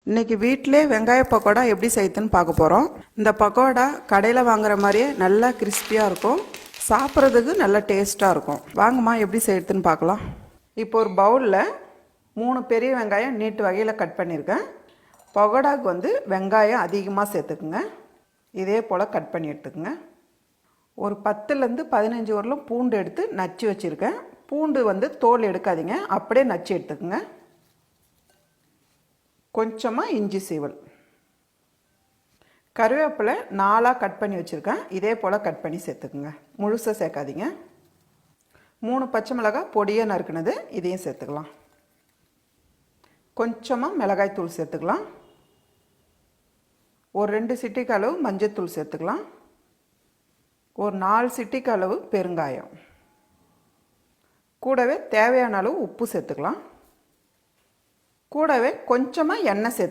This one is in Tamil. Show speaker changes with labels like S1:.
S1: இன்றைக்கி வீட்டிலே வெங்காய பக்கோடா எப்படி செய்யுதுன்னு பார்க்க போகிறோம். இந்த பக்கோடா கடையில் வாங்குற மாதிரியே நல்லா கிறிஸ்பியாக இருக்கும், சாப்பிட்றதுக்கு நல்லா டேஸ்ட்டாக இருக்கும். வாங்கம்மா எப்படி செய்யுதுன்னு பார்க்கலாம். இப்போ ஒரு பவுலில் 3 பெரிய வெங்காயம் நீட்டு வகையில் கட் பண்ணியிருக்கேன். பக்கோடாவுக்கு வெங்காயம் அதிகமாக சேர்த்துக்குங்க. இதே போல் கட் பண்ணி எடுத்துக்குங்க. ஒரு 10லேருந்து 15 வரலும் பூண்டு எடுத்து நச்சு வச்சுருக்கேன். பூண்டு தோல் எடுக்காதீங்க, அப்படியே நச்சு எடுத்துக்குங்க. கொஞ்சமாக இஞ்சி சீவல், கருவேப்பிலை 4ஆக கட் பண்ணி வச்சுருக்கேன். இதே போல் கட் பண்ணி சேர்த்துக்குங்க, முழுசாக சேர்க்காதீங்க. 3 பச்சை மிளகாய் பொடியாக நறுக்குனது, இதையும் சேர்த்துக்கலாம். கொஞ்சமாக மிளகாய் தூள் சேர்த்துக்கலாம். ஒரு 2 சிட்டிக்கு அளவு மஞ்சள் சேர்த்துக்கலாம். ஒரு 4 சிட்டிக்கு அளவு பெருங்காயம், கூடவே தேவையான அளவு உப்பு சேர்த்துக்கலாம். கூடவே கொஞ்சமாக எண்ணெய் சேர்த்து